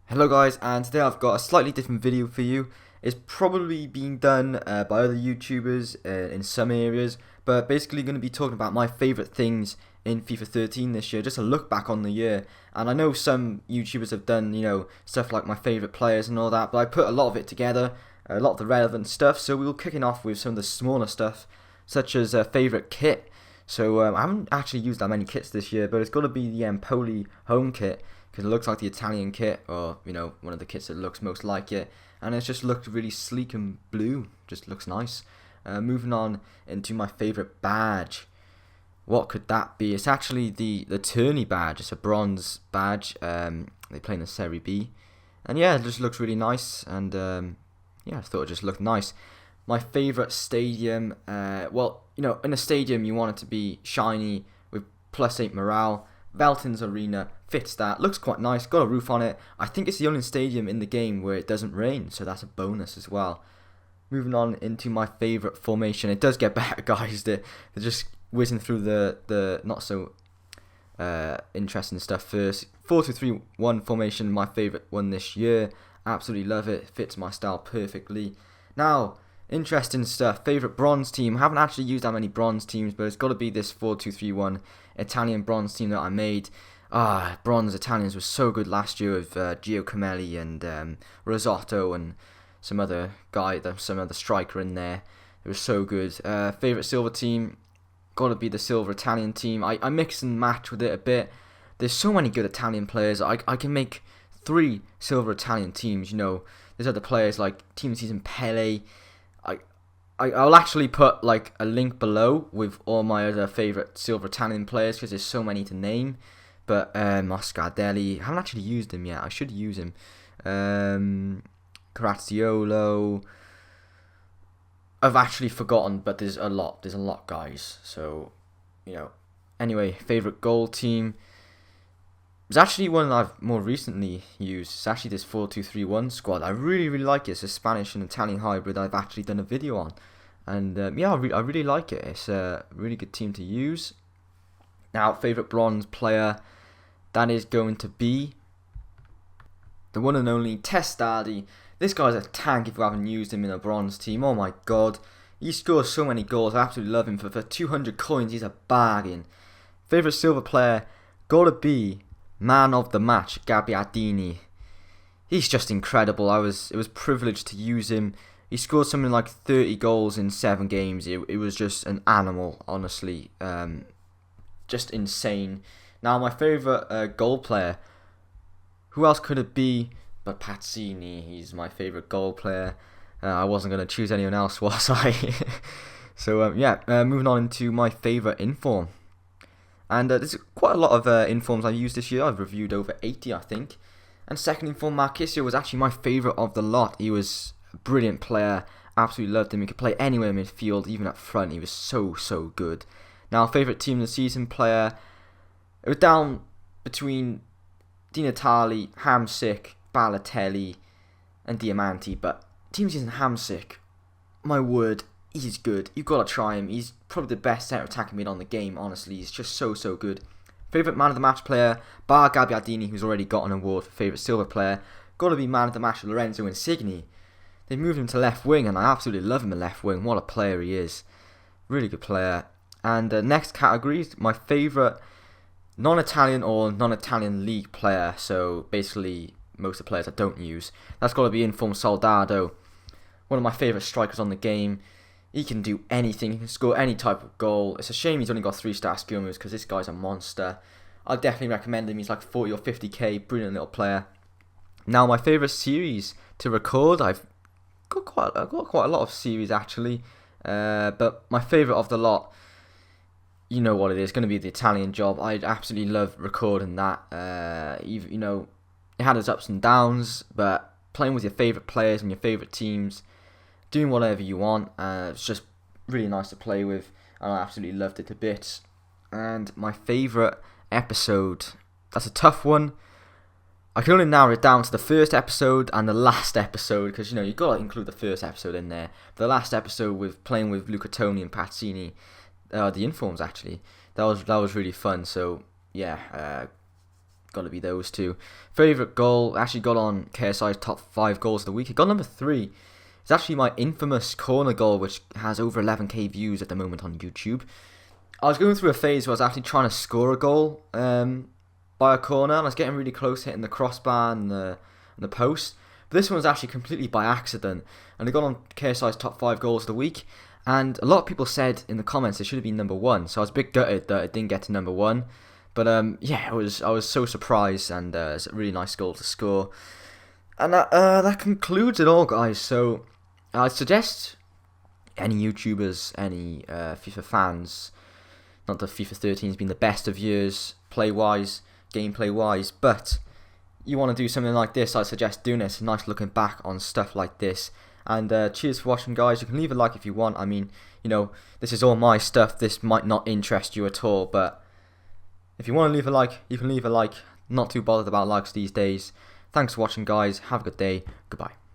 Hello guys, and today I've got a slightly different video for you. It's probably being done by other YouTubers in some areas, but basically going to be talking about my favourite things in FIFA 13 this year, just a look back on the year. And I know some YouTubers have done, stuff like my favourite players and all that, but I put a lot of it together, a lot of the relevant stuff, so we'll kicking off with some of the smaller stuff, such as favourite kit. So I haven't actually used that many kits this year, but it's got to be the Empoli home kit, because it looks like the Italian kit, or one of the kits that looks most like it, and it's just looked really sleek and blue, just looks nice. Moving on into my favourite badge. What could that be? It's actually the tourney badge. It's a bronze badge. They play in the Serie B, and yeah, it just looks really nice, and yeah, I thought it just looked nice. My favourite stadium, well, in a stadium you want it to be shiny with +8 morale. Velton's Arena fits that, looks quite nice, got a roof on it. I think it's the only stadium in the game where it doesn't rain, so that's a bonus as well. Moving on into my favourite formation. It does get better, guys. They're just whizzing through the not so interesting stuff first. 4-2-3-1 formation, my favourite one this year. Absolutely love it, fits my style perfectly. Now, interesting stuff. Favourite bronze team. I haven't actually used that many bronze teams, but it's got to be this 4-2-3-1 Italian bronze team that I made. Bronze Italians was so good last year with Gio Camelli and Risotto and some other guy, some other striker in there. It was so good. Favourite silver team, got to be the silver Italian team. I mix and match with it a bit. There's so many good Italian players. I can make 3 silver Italian teams. There's other players like Team Season Pele. I'll actually put like a link below with all my other favourite silver Italian players, because there's so many to name. But Moscardelli, I haven't actually used him yet. I should use him. Graziolo, I've actually forgotten, but there's a lot, guys. So, anyway, favourite goal team. It's actually one that I've more recently used. It's actually this 4-2-3-1 squad. I really, really like it. It's a Spanish and Italian hybrid I've actually done a video on. And yeah, I really like it. It's a really good team to use. Now, favourite bronze player, that is going to be the one and only Testadi. This guy's a tank if you haven't used him in a bronze team. Oh my god. He scores so many goals. I absolutely love him. For 200 coins, he's a bargain. Favourite silver player, gotta be man of the match, Gabbiadini. He's just incredible. It was privileged to use him. He scored something like 30 goals in 7 games. It was just an animal, honestly. Just insane. Now, my favourite goal player, who else could it be but Pazzini? He's my favourite goal player. I wasn't going to choose anyone else, was I? So, yeah, moving on into my favourite inform. And there's quite a lot of informs I've used this year. I've reviewed over 80, I think. And second inform, Marchisio, was actually my favourite of the lot. He was a brilliant player. Absolutely loved him. He could play anywhere in midfield, even up front. He was so, so good. Now, favourite team of the season player. It was down between Di Natale, Hamsik, Balotelli, and Diamanti. But team of the season Hamsik, my word, he's good. You've got to try him. He's probably the best centre attacking mid on the game, honestly. He's just so, so good. Favourite man of the match player, bar Gabbiadini, who's already got an award for favourite silver player. Got to be man of the match, Lorenzo Insigne. They moved him to left wing, and I absolutely love him at left wing. What a player he is. Really good player. And next category is my favourite non-Italian or non-Italian league player. So basically, most of the players I don't use. That's got to be Inform Soldado. One of my favourite strikers on the game. He can do anything. He can score any type of goal. It's a shame he's only got 3-star skill moves, because this guy's a monster. I'd definitely recommend him. He's like 40 or 50k. Brilliant little player. Now, my favourite series to record. I've got quite a lot of series, actually. But my favourite of the lot, you know what it is. Going to be the Italian job. I absolutely love recording that. It had its ups and downs, but playing with your favourite players and your favourite teams, doing whatever you want, it's just really nice to play with, and I absolutely loved it to bits. And my favourite episode, that's a tough one. I can only narrow it down to the first episode and the last episode, because you've got to include the first episode in there. The last episode with playing with Luca Toni and Pazzini, the informs actually, that was really fun. So yeah, got to be those two. Favorite goal actually got on KSI's top 5 goals of the week. It got number 3. It's actually my infamous corner goal, which has over 11k views at the moment on YouTube. I was going through a phase where I was actually trying to score a goal by a corner, and I was getting really close, hitting the crossbar and the post. But this one was actually completely by accident, and it got on KSI's top 5 goals of the week. And a lot of people said in the comments it should have been number 1, so I was a bit gutted that it didn't get to number 1. But yeah, I was so surprised, and it's a really nice goal to score. And that concludes it all, guys. So I suggest any YouTubers, any FIFA fans, not that FIFA 13 has been the best of years, play-wise, gameplay-wise, but you want to do something like this, I suggest doing it. It's nice looking back on stuff like this. And cheers for watching, guys. You can leave a like if you want. I mean, you know, this is all my stuff. This might not interest you at all, but if you want to leave a like, you can leave a like. Not too bothered about likes these days. Thanks for watching, guys. Have a good day. Goodbye.